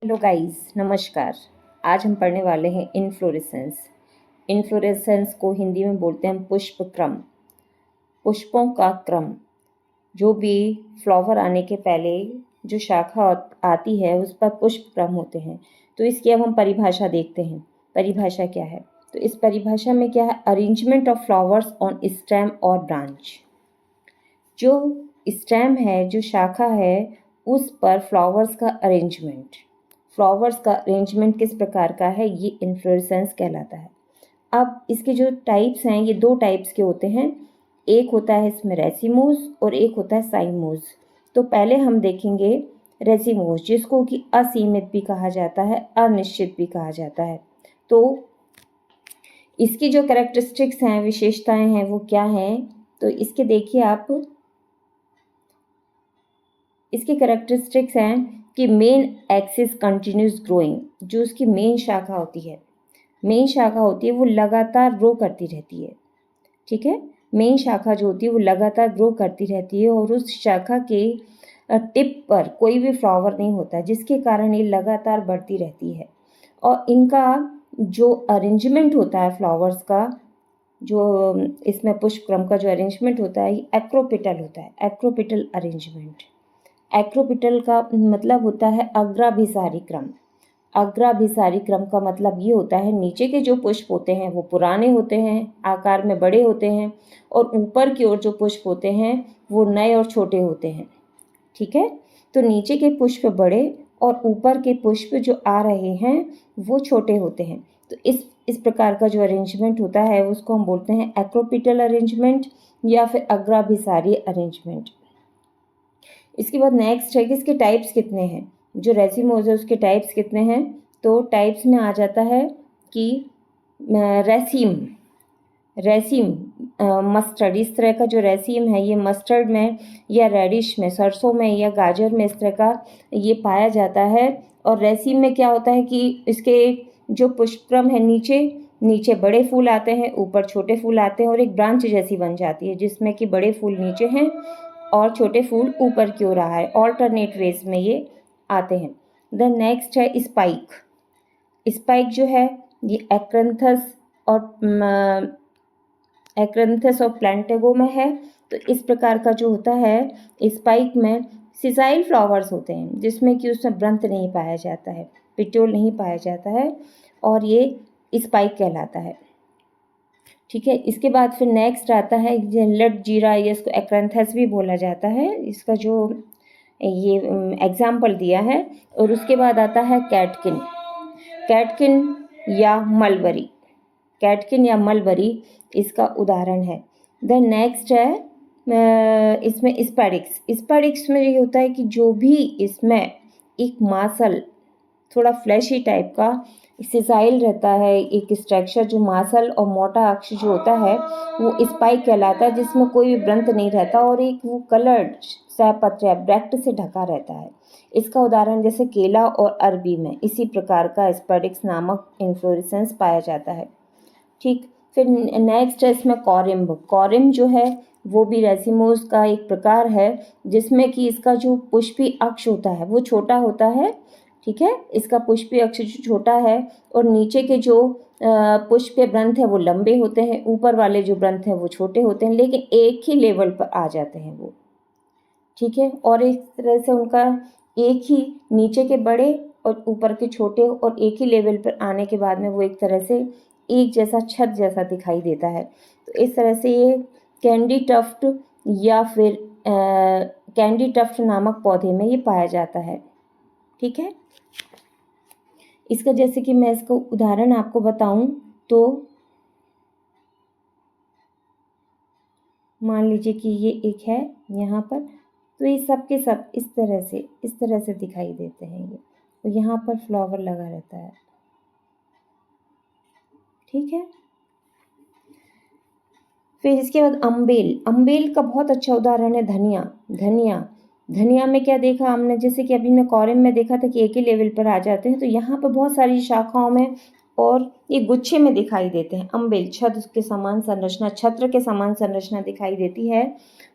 Hello guys, नमस्कार। आज हम पढ़ने वाले हैं इनफ्लोरेसेंस। इनफ्लोरेसेंस को हिंदी में बोलते हैं पुष्प क्रम, पुष्पों का क्रम। जो भी फ्लावर आने के पहले जो शाखा आती है उस पर पुष्प क्रम होते हैं। तो इसकी अब हम परिभाषा देखते हैं। परिभाषा क्या है? तो इस परिभाषा में क्या है? Arrangement of flowers on stem और ब्रांच। जो स्टेम है, जो शाखा है, उस पर फ्लावर्स का अरेंजमेंट। फ्लावर्स का अरेंजमेंट किस प्रकार का है, ये इन्फ्लोरेसेंस कहलाता है। अब इसके जो टाइप्स हैं, ये दो टाइप्स के होते हैं। एक होता है इसमें रेसिमोस और एक होता है साइमोस। तो पहले हम देखेंगे रेसिमोस, जिसको कि असीमित भी कहा जाता है, अनिश्चित भी कहा जाता है। तो इसकी जो कैरेक्टरिस्टिक्स हैं, विशेषताएं हैं, वो क्या हैं? तो इसके देखिए आप, इसकी कैरेक्टरिस्टिक्स हैं कि मेन एक्सिस कंटिन्यूस ग्रोइंग। जो उसकी मेन शाखा होती है, मेन शाखा होती है वो लगातार ग्रो करती रहती है। ठीक है, मेन शाखा जो होती है वो लगातार ग्रो करती रहती है और उस शाखा के टिप पर कोई भी फ्लावर नहीं होता, जिसके कारण ये लगातार बढ़ती रहती है। और इनका जो अरेंजमेंट होता है फ्लावर्स का, जो इसमें पुष्पक्रम का जो अरेंजमेंट होता है, ये एक्रोपिटल होता है, एक्रोपिटल अरेंजमेंट। एक्रोपिटल का मतलब होता है अग्राभिसारी क्रम। अग्राभिसारी क्रम का मतलब ये होता है, नीचे के जो पुष्प होते हैं वो पुराने होते हैं, आकार में बड़े होते हैं, और ऊपर की ओर जो पुष्प होते हैं वो नए और छोटे होते हैं। ठीक है, तो नीचे के पुष्प बड़े और ऊपर के पुष्प जो आ रहे हैं वो छोटे होते हैं। तो इस प्रकार का जो अरेंजमेंट होता है उसको हम बोलते हैं एक्रोपिटल अरेंजमेंट या फिर अग्राभिसारी अरेंजमेंट। इसके बाद नेक्स्ट है कि इसके टाइप्स कितने हैं। जो रेसिमोज है उसके टाइप्स कितने हैं? तो टाइप्स में आ जाता है कि रेसिम, रेसिम मस्टर्ड, इस तरह का जो रेसिम है ये मस्टर्ड में या रेडिश में, सरसों में या गाजर में इस तरह का ये पाया जाता है। और रेसिम में क्या होता है कि इसके जो पुष्पक्रम है, नीचे नीचे बड़े फूल आते हैं, ऊपर छोटे फूल आते हैं और एक ब्रांच जैसी बन जाती है, जिसमें कि बड़े फूल नीचे हैं और छोटे फूल ऊपर की ओर आ है। ऑल्टरनेट वेज में ये आते हैं। देन नेक्स्ट है स्पाइक। स्पाइक जो है ये एक्रेंथस और प्लांटेगो में है। तो इस प्रकार का जो होता है, स्पाइक में सिजाइल फ्लावर्स होते हैं, जिसमें कि उसमें ब्रंथ नहीं पाया जाता है, पिट्योल नहीं पाया जाता है, और ये स्पाइक कहलाता है। ठीक है, इसके बाद फिर नेक्स्ट आता है लट जीरा, या इसको एक्रेंथस भी बोला जाता है, इसका जो ये एग्जाम्पल दिया है। और उसके बाद आता है कैटकिन, कैटकिन या मलबरी, कैटकिन या मलबरी इसका उदाहरण है। देन नेक्स्ट है इसमें स्पैडिक्स। स्पैडिक्स में ये होता है कि जो भी इसमें एक मासल, थोड़ा फ्लैशी टाइप का सिसाइल रहता है, एक स्ट्रक्चर जो मासल और मोटा अक्ष जो होता है वो स्पाइक कहलाता है, जिसमें कोई भी ब्रंथ नहीं रहता और एक वो कलर्ड सहपत्र या ब्रैक्ट से ढका रहता है। इसका उदाहरण जैसे केला और अरबी में इसी प्रकार का स्पैडिक्स नामक इन्फ्लोरेसेंस पाया जाता है। ठीक, फिर नेक्स्ट है इसमें कॉरिम्ब। कॉरिम्ब जो है वो भी रेसिमोस का एक प्रकार है, जिसमें कि इसका जो पुष्पी अक्ष होता है वो छोटा होता है। ठीक है, इसका पुष्पी अक्ष जो छोटा है और नीचे के जो पुष्पीय ग्रंथ है वो लंबे होते हैं, ऊपर वाले जो ग्रंथ हैं वो छोटे होते हैं, लेकिन एक ही लेवल पर आ जाते हैं वो। ठीक है, और इस तरह से उनका एक ही, नीचे के बड़े और ऊपर के छोटे, और एक ही लेवल पर आने के बाद में वो एक तरह से एक जैसा छत जैसा दिखाई देता है। तो इस तरह से ये कैंडी टफ्ट या फिर कैंडी टफ्ट नामक पौधे में ये पाया जाता है। ठीक है, इसका जैसे कि मैं इसका उदाहरण आपको बताऊं तो मान लीजिए कि ये एक है यहाँ पर, तो ये सब के सब इस तरह से दिखाई देते हैं ये, और यहाँ पर फ्लावर लगा रहता है। ठीक है, फिर इसके बाद अम्बेल। अम्बेल का बहुत अच्छा उदाहरण है धनिया। धनिया, धनिया में क्या देखा हमने, जैसे कि अभी मैं कॉरिम में देखा था कि एक ही लेवल पर आ जाते हैं, तो यहाँ पर बहुत सारी शाखाओं में और ये गुच्छे में दिखाई देते हैं। अम्बेल, छत्र के समान संरचना, छत्र के समान संरचना दिखाई देती है,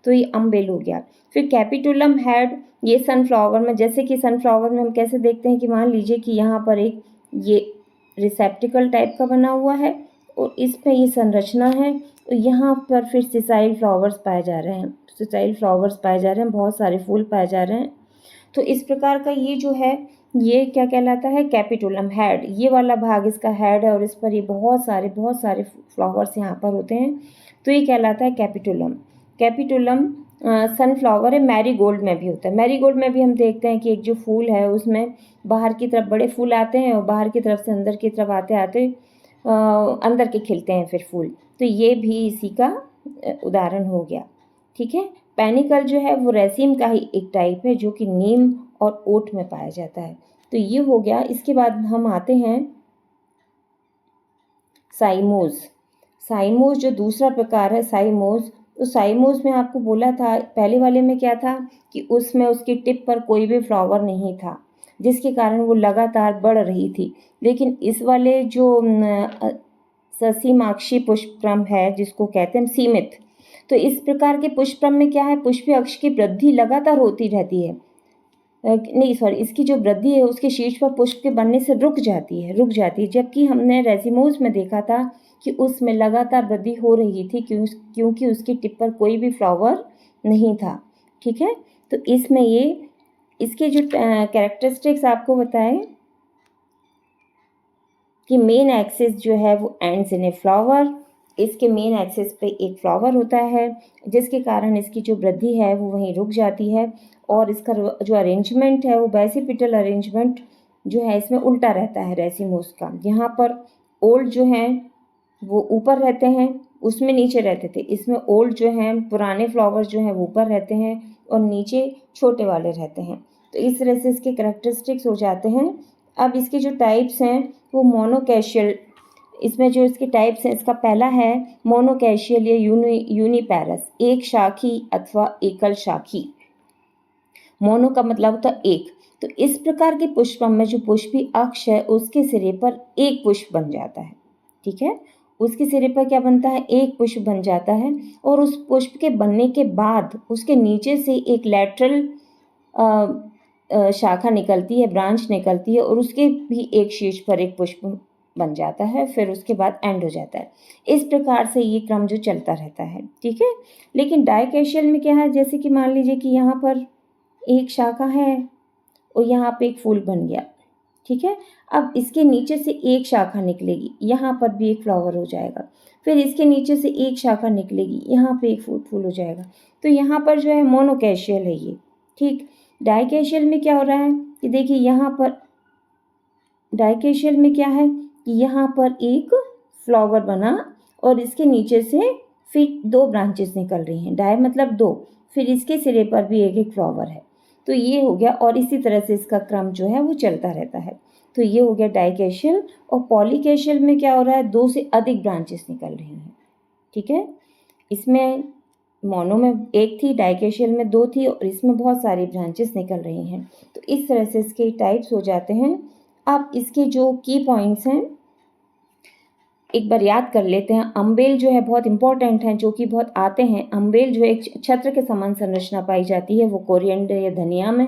तो ये अम्बेल हो गया। फिर कैपिटुलम हेड, ये सनफ्लावर में, जैसे कि सनफ्लावर में हम कैसे देखते हैं कि मान लीजिए कि यहाँ पर एक ये रिसेप्टिकल टाइप का बना हुआ है और इस पे ये संरचना है, और यहाँ पर फिर सिसाइल फ्लावर्स पाए जा रहे हैं, सिसाइल फ्लावर्स पाए जा रहे हैं, बहुत सारे फूल पाए जा रहे हैं। तो इस प्रकार का ये जो है, ये क्या कहलाता है, कैपिटुलम हेड, ये वाला भाग इसका हेड है और इस पर ये बहुत सारे फ्लावर्स यहाँ पर होते हैं, तो ये कहलाता है कैपिटुलम। कैपिटुलम सनफ्लावर है, मैरीगोल्ड में भी होता है। मैरीगोल्ड में भी हम देखते हैं कि एक जो फूल है उसमें बाहर की तरफ बड़े फूल आते हैं और बाहर की तरफ से अंदर की तरफ आते आते अंदर के खिलते हैं फिर फूल, तो ये भी इसी का उदाहरण हो गया। ठीक है। पेनिकल जो है वो रेसिम का ही एक टाइप है जो कि नीम और ओट में पाया जाता है। तो ये हो गया। इसके बाद हम आते हैं साइमोज। साइमोज जो दूसरा प्रकार है साइमोज, तो साइमोज में आपको बोला था पहले वाले में क्या था कि उसमें उसकी टिप पर कोई भी फ्लावर नहीं था, जिसके कारण वो लगातार बढ़ रही थी। लेकिन इस वाले जो ससीमाक्षी पुष्पक्रम है जिसको कहते हैं सीमित, तो इस प्रकार के पुष्पक्रम में क्या है, पुष्पीय अक्ष की वृद्धि लगातार होती रहती है। नहीं सॉरी, इसकी जो वृद्धि है उसके शीर्ष पर पुष्प के बनने से रुक जाती है। जबकि हमने रेसिमोज में देखा था कि उसमें लगातार वृद्धि हो रही थी क्योंकि उसकी टिप पर कोई भी फ्लावर नहीं था। ठीक है। तो इसमें ये इसके जो कैरेक्टरिस्टिक्स आपको बताएं कि मेन एक्सिस जो है वो एंड्स इन ए फ्लावर, इसके मेन एक्सिस पे एक फ्लावर होता है जिसके कारण इसकी जो वृद्धि है वो वहीं रुक जाती है, और इसका जो अरेंजमेंट है वो बैसिपिटल अरेंजमेंट जो है इसमें उल्टा रहता है रेसिमोस का। यहाँ पर ओल्ड जो हैं वो ऊपर रहते हैं, उसमें नीचे रहते थे। इसमें ओल्ड जो हैं पुराने फ्लावर्स जो हैं वो ऊपर रहते हैं और नीचे छोटे वाले रहते हैं। तो इस तरह से इसके कैरेक्टरिस्टिक्स हो जाते हैं। अब इसके जो टाइप्स हैं वो मोनोकैशियल, इसमें जो इसके टाइप्स हैं, इसका पहला है मोनोकैशियल या यूनिपैरस, एक शाखी अथवा एकल शाखी। मोनो का मतलब होता है एक। तो इस प्रकार के पुष्पम में जो पुष्पी अक्ष है उसके सिरे पर एक पुष्प बन जाता है। ठीक है। उसके सिरे पर क्या बनता है, एक पुष्प बन जाता है, और उस पुष्प के बनने के बाद उसके नीचे से एक लैटरल शाखा निकलती है, ब्रांच निकलती है, और उसके भी एक शीर्ष पर एक पुष्प बन जाता है, फिर उसके बाद एंड हो जाता है। इस प्रकार से ये क्रम जो चलता रहता है। ठीक है। लेकिन डाइकैशियल में क्या है, जैसे कि मान लीजिए कि यहाँ पर एक शाखा है और यहाँ पे एक फूल बन गया। ठीक है। अब इसके नीचे से एक शाखा निकलेगी, यहाँ पर भी एक फ्लावर हो जाएगा, फिर इसके नीचे से एक शाखा निकलेगी, यहाँ पे एक फूल हो जाएगा। तो यहाँ पर जो है मोनोकैशियल है ये। ठीक। डाइकैशियल में क्या हो रहा है कि देखिए यहाँ पर डाइकैशियल में क्या है कि यहाँ पर एक फ्लावर बना और इसके नीचे से फिर दो ब्रांचेस निकल रही हैं, डाई मतलब दो, फिर इसके सिरे पर भी एक एक फ्लावर है। तो ये हो गया, और इसी तरह से इसका क्रम जो है वो चलता रहता है। तो ये हो गया डाइकैशियल। और पॉलीकैशियल में क्या हो रहा है, दो से अधिक ब्रांचेस निकल रही हैं। ठीक है। इसमें मोनो में एक थी, डाइकैशियल में दो थी, और इसमें बहुत सारी ब्रांचेस निकल रही हैं। तो इस तरह से इसके टाइप्स हो जाते हैं। अब इसके जो की पॉइंट्स हैं एक बार याद कर लेते हैं। अम्बेल जो है बहुत इंपॉर्टेंट है, जो कि बहुत आते हैं। अम्बेल जो एक छत्र के समान संरचना पाई जाती है वो कोरिएंडर या धनिया में।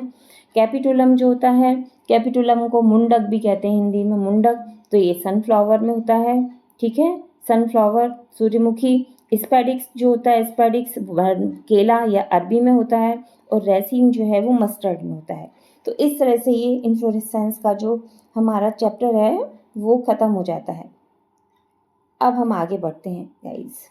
कैपिटुलम जो होता है, कैपिटुलम को मुंडक भी कहते हैं हिंदी में, मुंडक, तो ये सनफ्लावर में होता है। ठीक है। सनफ्लावर, सूर्यमुखी। स्पैडिक्स जो होता है, स्पैडिक्स केला या अरबी में होता है, और रेसिन जो है वो मस्टर्ड में होता है। तो इस तरह से ये इन्फ्लोरेसेंस का जो हमारा चैप्टर है वो ख़त्म हो जाता है। अब हम आगे बढ़ते हैं गाइज।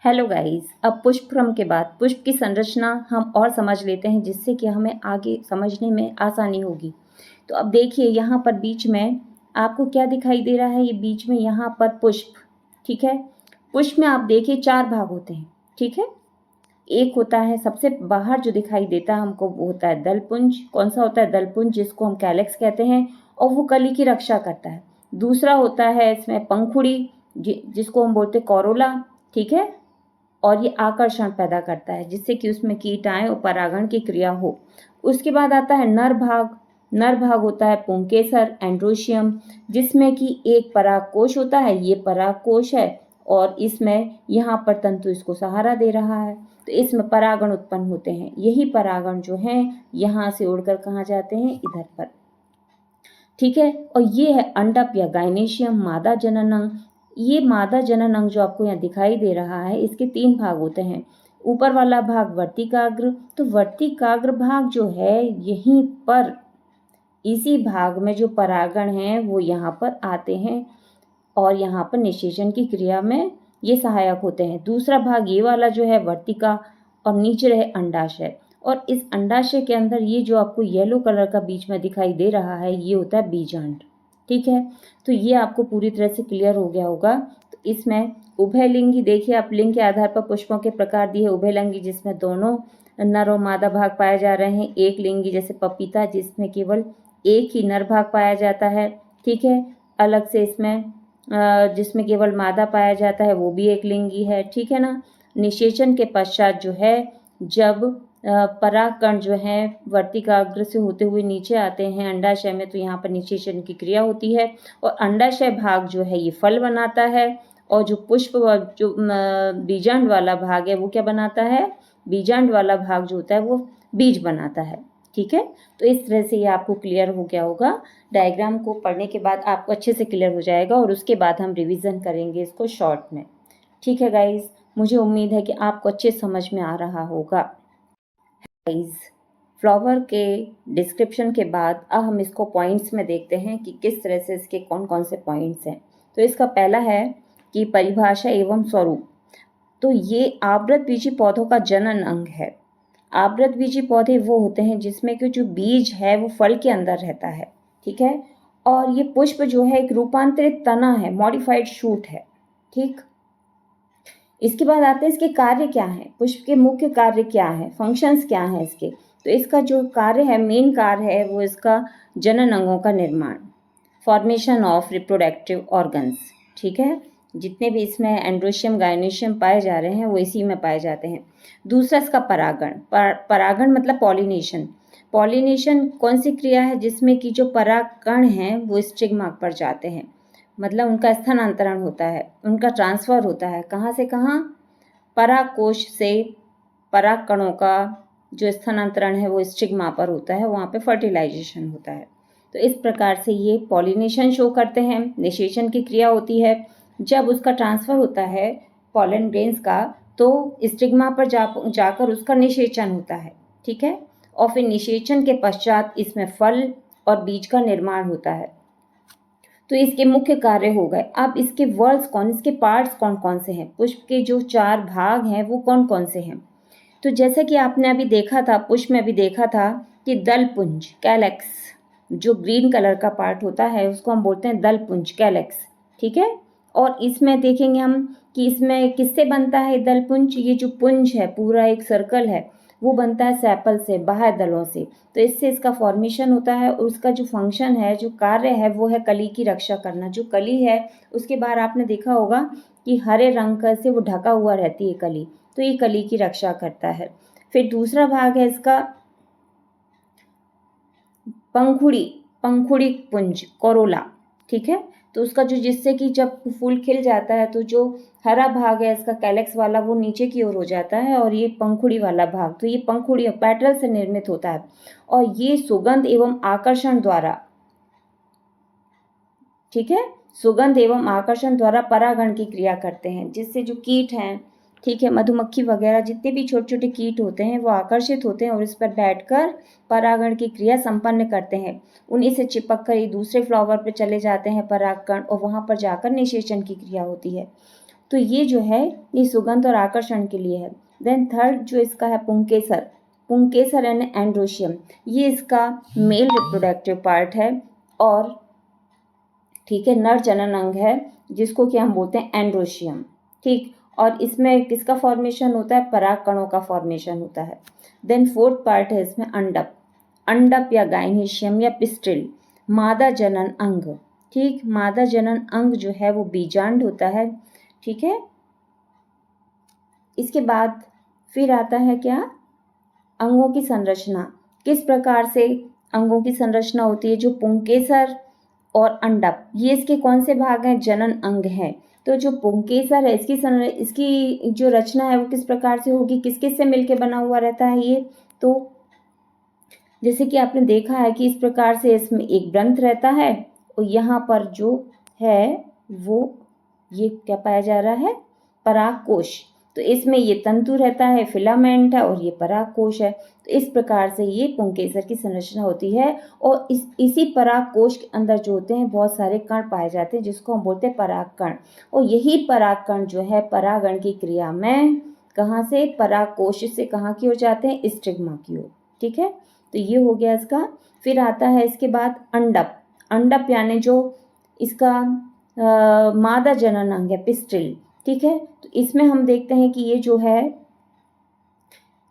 हेलो गाइज, अब पुष्पक्रम के बाद पुष्प की संरचना हम और समझ लेते हैं, जिससे कि हमें आगे समझने में आसानी होगी। तो अब देखिए यहाँ पर बीच में आपको क्या दिखाई दे रहा है, ये बीच में यहाँ पर पुष्प। ठीक है। पुष्प में आप देखिए चार भाग होते हैं। ठीक है। एक होता है सबसे बाहर जो दिखाई देता है हमको, वो होता है दलपुंज। कौन सा होता है, दलपुंज, जिसको हम कैलेक्स कहते हैं, और वो कली की रक्षा करता है। दूसरा होता है इसमें पंखुड़ी, जिसको हम बोलते हैं कोरोला। ठीक है। और ये आकर्षण पैदा करता है जिससे कि उसमें कीट आए और परागण की क्रिया हो। उसके बाद आता है नर भाग, नर भाग होता है पुंकेसर एंड्रोशियम, जिसमें कि एक परागकोश होता है, ये परागकोश है और इसमें यहाँ पर तंतु इसको सहारा दे रहा है, तो इसमें परागण उत्पन्न होते हैं। यही परागण जो हैं यहाँ से उड़कर कहाँ जाते हैं, इधर पर, ठीक है। और ये है अंडप या गाइनेशियम, मादा जनन अंग। ये मादा जनन अंग जो आपको यहाँ दिखाई दे रहा है, इसके 3 भाग होते हैं। ऊपर वाला भाग वर्तिकाग्र, तो वर्तिकाग्र भाग जो है यहीं पर, इसी भाग में जो परागण हैं वो यहाँ पर आते हैं और यहाँ पर निषेचन की क्रिया में ये सहायक होते हैं। दूसरा भाग ये वाला जो है वर्तिका, और नीचे रहे अंडाशय, और इस अंडाशय के अंदर ये जो आपको येलो कलर का बीच में दिखाई दे रहा है, ये होता है बीजांड, ठीक है। तो ये आपको पूरी तरह से क्लियर हो गया होगा। तो इसमें उभयलिंगी, देखिए आप लिंग के आधार पर पुष्पों के प्रकार दिए। उभयलिंगी जिसमें दोनों नर और मादा भाग पाए जा रहे हैं। एक लिंगी जैसे पपीता, जिसमें केवल एक ही नर भाग पाया जाता है, ठीक है। अलग से इसमें जिसमें केवल मादा पाया जाता है, वो भी एक लिंगी है, ठीक है ना। निषेचन के पश्चात जो है, जब परागकण जो है वर्तिकाग्र से होते हुए नीचे आते हैं अंडाशय में, तो यहाँ पर निषेचन की क्रिया होती है और अंडाशय भाग जो है ये फल बनाता है, और जो पुष्प जो बीजांड वाला भाग है वो क्या बनाता है, बीजांड वाला भाग जो होता है वो बीज बनाता है, ठीक है। तो इस तरह से ये आपको क्लियर हो गया होगा। डायग्राम को पढ़ने के बाद आपको अच्छे से क्लियर हो जाएगा और उसके बाद हम रिवीजन करेंगे इसको शॉर्ट में, ठीक है गाइज। मुझे उम्मीद है कि आपको अच्छे समझ में आ रहा होगा। गाइज, फ्लावर के डिस्क्रिप्शन के बाद अब हम इसको पॉइंट्स में देखते हैं कि किस तरह से इसके कौन कौन से पॉइंट्स हैं। तो इसका पहला है कि परिभाषा एवं स्वरूप। तो ये आवृतबीजी पौधों का जनन अंग है। आवृतबीजी पौधे वो होते हैं जिसमें कि जो बीज है वो फल के अंदर रहता है, ठीक है। और ये पुष्प जो है एक रूपांतरित तना है, मॉडिफाइड शूट है, ठीक। इसके बाद आते हैं इसके कार्य क्या है, पुष्प के मुख्य कार्य क्या है, फंक्शंस क्या हैं इसके। तो इसका जो कार्य है, मेन कार्य है, वो इसका जनन अंगों का निर्माण, फॉर्मेशन ऑफ रिप्रोडक्टिव ऑर्गन्स, ठीक है। जितने भी इसमें एंड्रोशियम गायनेशियम पाए जा रहे हैं वो इसी में पाए जाते हैं। दूसरा इसका परागण, परागण मतलब पॉलिनेशन। पॉलिनेशन कौन सी क्रिया है जिसमें कि जो परागकण हैं वो स्टिग्मा पर जाते हैं, मतलब उनका स्थानांतरण होता है, उनका ट्रांसफ़र होता है। कहाँ से कहाँ, परागकोश से परागकणों का जो स्थानांतरण है वो स्टिग्मा पर होता है, वहाँ पे फर्टिलाइजेशन होता है। तो इस प्रकार से ये पॉलिनेशन शो करते हैं। निषेचन की क्रिया होती है, जब उसका ट्रांसफ़र होता है पॉलन ग्रेन्स का, तो स्टिग्मा पर जाकर उसका निषेचन होता है, ठीक है। और फिर निषेचन के पश्चात इसमें फल और बीज का निर्माण होता है। तो इसके मुख्य कार्य हो गए। अब इसके वर्ड्स कौन, इसके पार्ट्स कौन कौन से हैं, पुष्प के जो 4 भाग हैं वो कौन कौन से हैं। तो जैसे कि आपने अभी देखा था, पुष्प में अभी देखा था कि दलपुंज कैलेक्स, जो ग्रीन कलर का पार्ट होता है उसको हम बोलते हैं दलपुंज कैलेक्स, ठीक है। और इसमें देखेंगे हम कि इसमें किससे बनता है दलपुंज, ये जो पुंज है पूरा एक सर्कल है वो बनता है सेपल से, बाह्य दलों से। तो इससे इसका फॉर्मेशन होता है और उसका जो फंक्शन है, जो कार्य है, वो है कली की रक्षा करना। जो कली है उसके बाहर आपने देखा होगा कि हरे रंग से वो ढका हुआ रहती है कली, तो ये कली की रक्षा करता है। फिर दूसरा भाग है इसका पंखुड़ी, पंखुड़ी पुंज, कोरोला, ठीक है। तो उसका जो, जिससे कि जब फूल खिल जाता है तो जो हरा भाग है इसका कैलेक्स वाला वो नीचे की ओर हो जाता है, और ये पंखुड़ी वाला भाग, तो ये पंखुड़ी पेटल से निर्मित होता है। और ये सुगंध एवं आकर्षण द्वारा, ठीक है, सुगंध एवं आकर्षण द्वारा परागण की क्रिया करते हैं, जिससे जो कीट हैं, ठीक है, मधुमक्खी वगैरह जितने भी छोटे छोटे कीट होते हैं वो आकर्षित होते हैं और इस पर बैठकर परागण की क्रिया संपन्न करते हैं। उन्हीं से चिपक कर ये दूसरे फ्लावर पर चले जाते हैं परागकण, और वहाँ पर जाकर निषेचन की क्रिया होती है। तो ये जो है ये सुगंध और आकर्षण के लिए है। देन थर्ड जो इसका है पुंकेसर, पुंकेसर एंड एंड्रोशियम, ये इसका मेल रिप्रोडक्टिव पार्ट है और ठीक है, नर जनन अंग है जिसको कि हम बोलते हैं एंड्रोशियम, ठीक। और इसमें किसका फॉर्मेशन होता है, परागकणों का फॉर्मेशन होता है। देन फोर्थ पार्ट है इसमें अंडप, अंडप या गाइनेशियम या पिस्टिल, मादा जनन अंग, ठीक। मादा जनन अंग जो है वो बीजांड होता है, ठीक है। इसके बाद फिर आता है क्या, अंगों की संरचना, किस प्रकार से अंगों की संरचना होती है, जो पुंकेसर और अंडप, ये इसके कौन से भाग हैं? जनन अंग हैं। तो जो पुंकेसर है इसकी जो रचना है वो किस प्रकार से होगी, किस किस से मिलके बना हुआ रहता है ये? तो जैसे कि आपने देखा है कि इस प्रकार से इसमें एक ग्रंथ रहता है और यहाँ पर जो है वो ये क्या पाया जा रहा है? परागकोश। तो इसमें ये तंतु रहता है, फिलामेंट है, और ये परागकोश है। तो इस प्रकार से ये पुंकेसर की संरचना होती है और इसी परागकोश के अंदर जो होते हैं बहुत सारे कण पाए जाते हैं, जिसको हम बोलते हैं परागकण। और यही परागकण जो है परागण की क्रिया में कहाँ से? परागकोश से कहाँ की हो जाते हैं? स्टिग्मा की ओर। ठीक है, तो ये हो गया इसका। फिर आता है इसके बाद अंडप। अंडप यानी जो इसका मादा जनन अंग है, पिस्टिल। ठीक है, तो इसमें हम देखते हैं कि ये जो है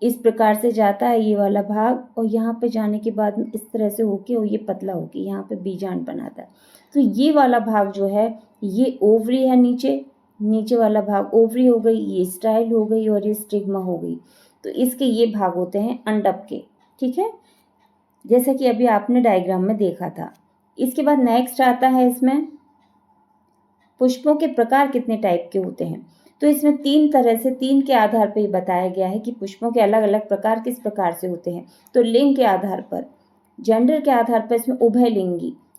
इस प्रकार से जाता है ये वाला भाग, और यहाँ पे जाने के बाद इस तरह से होके और ये पतला होके यहाँ पे बीजांड बनाता है। तो ये वाला भाग जो है ये ओवरी है, नीचे वाला भाग ओवरी हो गई, ये स्टाइल हो गई और ये स्टिग्मा हो गई। तो इसके ये भाग होते हैं अंडप के। ठीक है, जैसा कि अभी आपने डायग्राम में देखा था। इसके बाद नेक्स्ट आता है इसमें पुष्पों के प्रकार कितने टाइप के होते हैं। तो इसमें 3 तरह से, 3 के आधार पर बताया गया है कि पुष्पों के अलग अलग प्रकार किस प्रकार से होते हैं। तो लिंग के आधार पर, जेंडर के आधार पर इसमें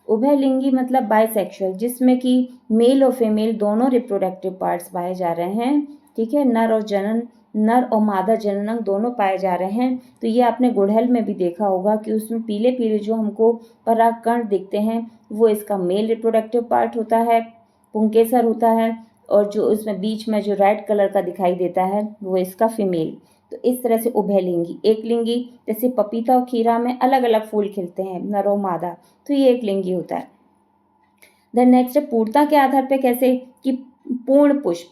उभयलिंगी मतलब बाइसेक्सुअल, जिसमें कि मेल और फीमेल दोनों रिप्रोडक्टिव पार्ट्स पाए जा रहे हैं। ठीक है, नर और मादा जननांग दोनों पाए जा रहे हैं। तो ये आपने गुड़हल में भी देखा होगा कि उसमें पीले पीले जो हमको परागकण दिखते हैं वो इसका मेल रिप्रोडक्टिव पार्ट होता है, पुंकेसर होता है, और जो उसमें बीच में जो रेड कलर का दिखाई देता है वो इसका फीमेल। तो इस तरह से उभयलिंगी। एक लिंगी, जैसे पपीता और खीरा में अलग अलग फूल खिलते हैं, नर और मादा, तो ये एक लिंगी होता है। देन नेक्स्ट है पूर्णता के आधार पर कैसे, कि पूर्ण पुष्प,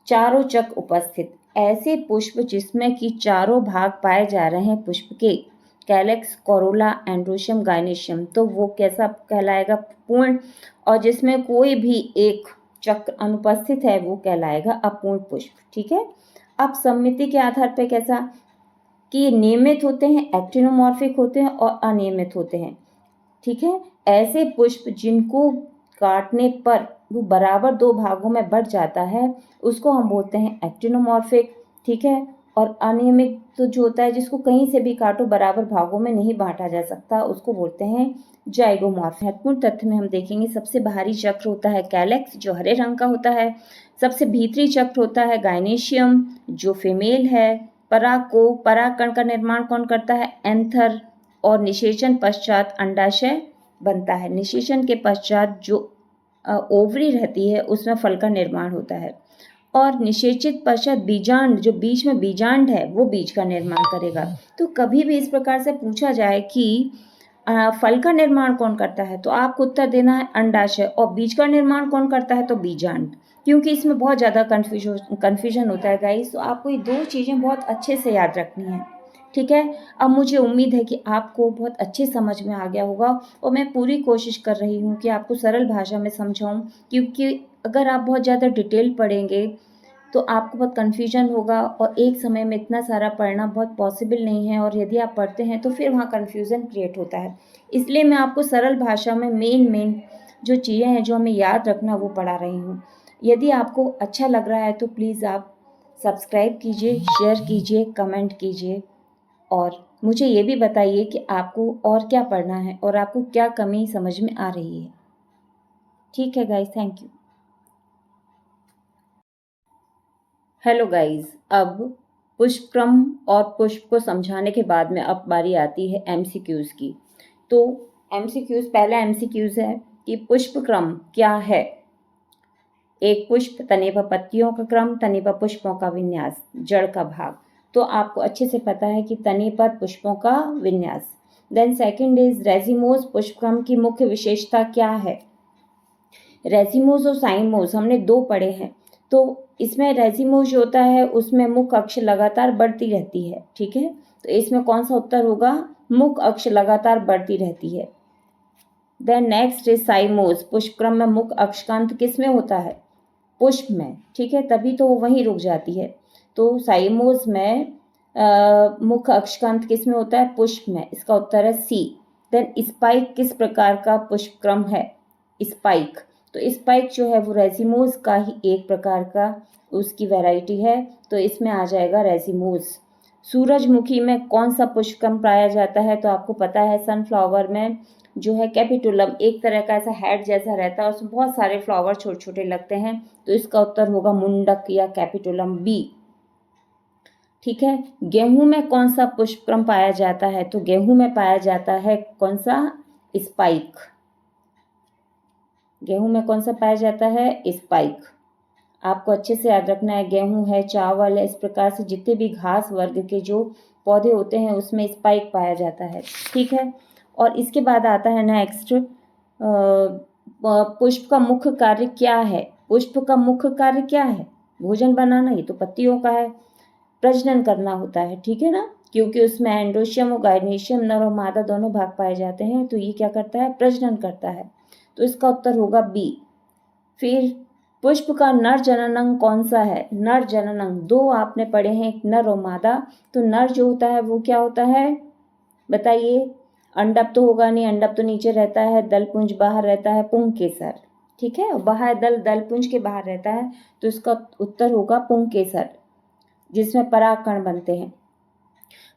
चारों चक उपस्थित, ऐसे पुष्प जिसमें कि चारों भाग पाए जा रहे हैं पुष्प के, कैलेक्स, कोरोला, एंड्रोशियम, गायनेशियम, तो वो कैसा कहलाएगा? पूर्ण। और जिसमें कोई भी एक चक्र अनुपस्थित है वो कहलाएगा अपूर्ण पुष्प। ठीक है, अब सम्मिति के आधार पर कैसा, कि नियमित होते हैं, एक्टिनोमॉर्फिक होते हैं और अनियमित होते हैं। ठीक है, ऐसे पुष्प जिनको काटने पर वो बराबर 2 भागों में बढ़ जाता है उसको हम बोलते हैं एक्टिनोमॉर्फिक। ठीक है, और अनियमित तो जो होता है जिसको कहीं से भी काटो बराबर भागों में नहीं बांटा जा सकता उसको बोलते हैं जाइगोमॉर्फ। महत्वपूर्ण तथ्य में हम देखेंगे सबसे बाहरी चक्र होता है कैलेक्स जो हरे रंग का होता है, सबसे भीतरी चक्र होता है गायनेशियम जो फीमेल है, परागकण का निर्माण कौन करता है? एंथर, और निषेचन पश्चात अंडाशय बनता है। निषेचन के पश्चात जो ओवरी रहती है उसमें फल का निर्माण होता है, और निषेचित पश्चात बीजांड, जो बीच में बीजांड है वो बीज का निर्माण करेगा। तो कभी भी इस प्रकार से पूछा जाए कि फल का निर्माण कौन करता है तो आपको उत्तर देना है अंडाशय, और बीज का निर्माण कौन करता है तो बीजांड, क्योंकि इसमें बहुत ज़्यादा कन्फ्यूजन होता है गाइस। तो आपको ये 2 चीज़ें बहुत अच्छे से याद रखनी है। ठीक है, अब मुझे उम्मीद है कि आपको बहुत अच्छे समझ में आ गया होगा, और मैं पूरी कोशिश कर रही हूँ कि आपको सरल भाषा में समझाऊँ, क्योंकि अगर आप बहुत ज़्यादा डिटेल पढ़ेंगे तो आपको बहुत कन्फ्यूजन होगा, और एक समय में इतना सारा पढ़ना बहुत पॉसिबल नहीं है, और यदि आप पढ़ते हैं तो फिर वहाँ कन्फ्यूज़न क्रिएट होता है। इसलिए मैं आपको सरल भाषा में मेन जो चीज़ें हैं जो हमें याद रखना वो पढ़ा रही हूँ। यदि आपको अच्छा लग रहा है तो प्लीज़ आप सब्सक्राइब कीजिए, शेयर कीजिए, कमेंट कीजिए, और मुझे ये भी बताइए कि आपको और क्या पढ़ना है और आपको क्या कमी समझ में आ रही है। ठीक है guys, thank you. Hello guys, अब पुष्पक्रम और पुष्प को समझाने के बाद में अब बारी आती है एमसीक्यूज़ की। तो एमसीक्यूज़, पहला एमसीक्यूज़ है कि पुष्पक्रम क्या है। एक पुष्प, तने व पत्तियों का क्रम, तने व पुष्पों का विन्यास, जड़ का भाग। तो आपको अच्छे से पता है कि तने पर पुष्पों का विन्यास। देन सेकंड इज रेजिमोज, पुष्पक्रम की मुख्य विशेषता क्या है। रेजिमोज और साइमोज हमने 2 पढ़े हैं। तो इसमें रेजिमोज जो होता है उसमें मुख्य अक्ष लगातार बढ़ती रहती है। ठीक है, तो इसमें कौन सा उत्तर होगा? मुख्य अक्ष लगातार बढ़ती रहती है। देन नेक्स्ट इज साइमोज, पुष्पक्रम में मुख्य अक्ष का अंत किस में होता है? पुष्प में। ठीक है, तभी तो वो वहीं रुक जाती है। तो साइमोज में मुख्य अक्ष का अंत किस में होता है? पुष्प में। इसका उत्तर है सी। देन स्पाइक किस प्रकार का पुष्पक्रम है? स्पाइक, तो स्पाइक जो है वो रेजिमोज का ही एक प्रकार का उसकी वैरायटी है, तो इसमें आ जाएगा रेजिमोज। सूरजमुखी में कौन सा पुष्पक्रम पाया जाता है? तो आपको पता है सनफ्लावर में जो है कैपिटुलम एक तरह का ऐसा हेड जैसा रहता है, उसमें बहुत सारे फ्लावर छोटे छोटे लगते हैं, तो इसका उत्तर होगा मुंडक या कैपिटुलम बी। ठीक है, गेहूं में कौन सा पुष्पक्रम पाया जाता है? तो गेहूं में पाया जाता है कौन सा? स्पाइक। गेहूं में कौन सा पाया जाता है? स्पाइक। आपको अच्छे से याद रखना है, गेहूं है, चावल है, इस प्रकार से जितने भी घास वर्ग के जो पौधे होते हैं उसमें स्पाइक पाया जाता है। ठीक है, और इसके बाद आता है नेक्स्ट, पुष्प का मुख्य कार्य क्या है? पुष्प का मुख्य कार्य क्या है? भोजन बनाना, ये तो पत्तियों का है। प्रजनन करना होता है, ठीक है ना, क्योंकि उसमें एंडोशियम और गाइनेशियम, नर और मादा दोनों भाग पाए जाते हैं, तो ये क्या करता है? प्रजनन करता है, तो इसका उत्तर होगा बी। फिर पुष्प का नर जननांग कौन सा है? नर जननांग दो आपने पढ़े हैं, एक नर और मादा, तो नर जो होता है वो क्या होता है बताइए? अंडप तो होगा नहीं, अंडप तो नीचे रहता है, दलपुंज बाहर रहता है, पुंकेसर। ठीक है, बाहर दलपुंज के बाहर रहता है, तो इसका उत्तर होगा पुंकेसर, जिसमें परागकण बनते हैं।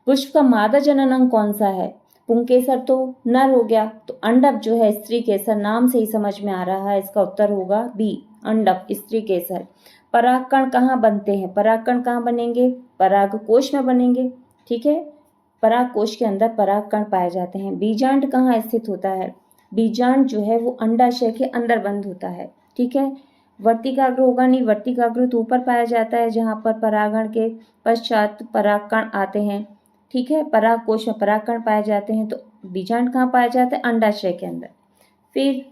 पुष्प का मादा जननांग कौन सा है? पुंकेसर तो नर हो गया, तो अंडप जो है स्त्री केसर, नाम से ही समझ में आ रहा है, इसका उत्तर होगा बी, अंडप स्त्री केसर। परागकण कहाँ बनते हैं? परागकण कहाँ बनेंगे? परागकोश में बनेंगे। ठीक है, परागकोश के अंदर परागकण पाए जाते हैं। बीजांड कहाँ स्थित होता है? बीजांड जो है वो अंडाशय के अंदर बंद होता है। ठीक है, वर्तिकाग्र होगा नहीं, वर्तिकाग्र तो ऊपर पाया जाता है जहाँ पर परागण के पश्चात परागकण आते हैं। ठीक है, परागकोश में परागकण पाए जाते हैं, तो बीजांड कहाँ पाया जाता है? अंडाशय के अंदर। फिर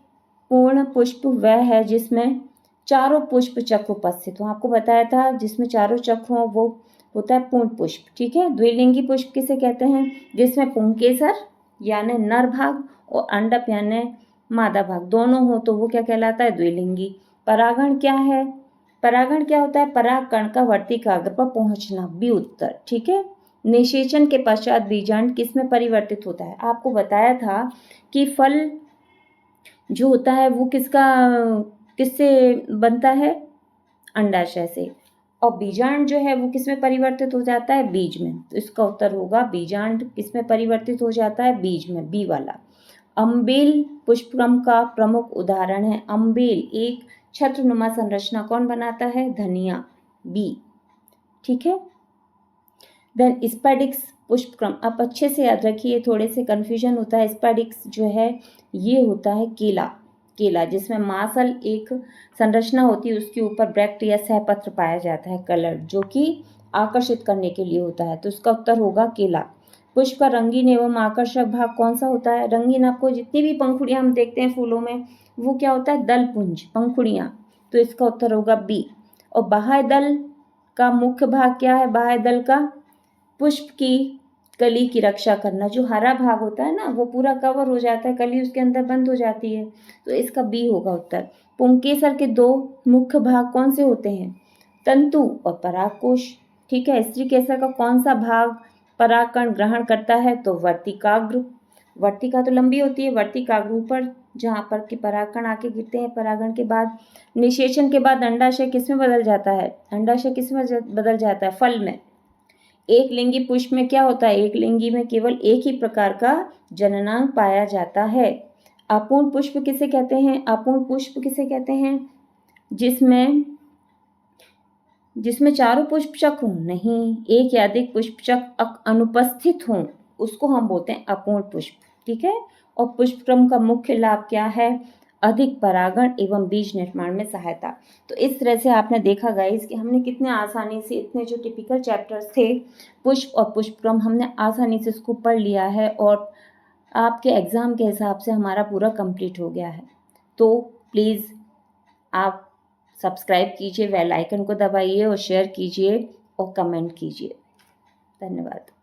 पूर्ण पुष्प वह है जिसमें चारों पुष्प चक्र उपस्थित हो। आपको बताया था जिसमें चारों चक्र हो वो होता है पूर्ण पुष्प। ठीक है, द्विलिंगी पुष्प किसे कहते हैं? जिसमें पुंकेसर यानी नर भाग और अंडप यानी मादा भाग दोनों हो, तो वो क्या कहलाता है? द्विलिंगी। परागण क्या है? परागण क्या होता है? परागकण का वर्तिकाग्र पर पहुंचना, बी उत्तर। ठीक है, निषेचन के पश्चात बीजांड किसमें परिवर्तित होता है? आपको बताया था कि फल जो होता है वो किससे बनता है? अंडाशय से, और बीजांड जो है वो किसमें परिवर्तित हो जाता है? बीज में, तो इसका उत्तर होगा बीजांड किसमें परिवर्तित हो जाता है? बीज में, बी वाला। अम्बेल पुष्पक्रम का प्रमुख उदाहरण है। अम्बेल एक छत्रनुमा संरचना कौन बनाता है? धनिया, बी। ठीक है, देन स्पैडिक्स पुष्पक्रम, आप अच्छे से याद रखिए, थोड़े से कंफ्यूजन होता है। स्पैडिक्स जो है ये होता है केला जिसमें मासल एक संरचना होती है, उसके ऊपर ब्रैक्ट या सहपत्र पाया जाता है, कलर, जो कि आकर्षित करने के लिए होता है, तो इसका उत्तर होगा केला। पुष्प का रंगीन एवं आकर्षक भाग कौन सा होता है? रंगीन, आपको जितनी भी पंखुड़ियां हम देखते हैं फूलों में, वो क्या होता है? दलपुंज, पंखुड़ियां, तो इसका उत्तर होगा बी। और बाह्य दल का मुख्य भाग क्या है? बाह्य दल का पुष्प की कली की रक्षा करना, जो हरा भाग होता है ना वो पूरा कवर हो जाता है, कली उसके अंदर बंद हो जाती है, तो इसका बी होगा उत्तर। पुंकेसर के दो मुख्य भाग कौन से होते हैं? तंतु और परागकोश। ठीक है, स्त्री केसर का कौन सा भाग परागकण ग्रहण करता है? तो वर्तिकाग्र। वर्तिका तो लंबी होती है, वर्तिकाग्र ऊपर जहाँ पर कि परागकण आके गिरते हैं परागण के बाद। निषेचन के बाद अंडाशय किसमें बदल जाता है? अंडाशय किसमें बदल जाता है? फल में। एक लिंगी पुष्प में क्या होता है? एक लिंगी में केवल एक ही प्रकार का जननांग पाया जाता है। अपूर्ण पुष्प किसे कहते हैं? अपूर्ण पुष्प किसे कहते हैं? जिसमें चारों पुष्प चक्र हों, नहीं, एक या अधिक पुष्प चक्र अनुपस्थित हों, उसको हम बोलते हैं अपूर्ण पुष्प। ठीक है, और पुष्पक्रम का मुख्य लाभ क्या है? अधिक परागण एवं बीज निर्माण में सहायता। तो इस तरह से आपने देखा गाइस कि हमने कितने आसानी से इतने जो टिपिकल चैप्टर्स थे पुष्प और पुष्पक्रम, हमने आसानी से इसको पढ़ लिया है, और आपके एग्ज़ाम के हिसाब से हमारा पूरा कंप्लीट हो गया है। तो प्लीज़ आप सब्सक्राइब कीजिए, बेल आइकन को दबाइए और शेयर कीजिए और कमेंट कीजिए। धन्यवाद।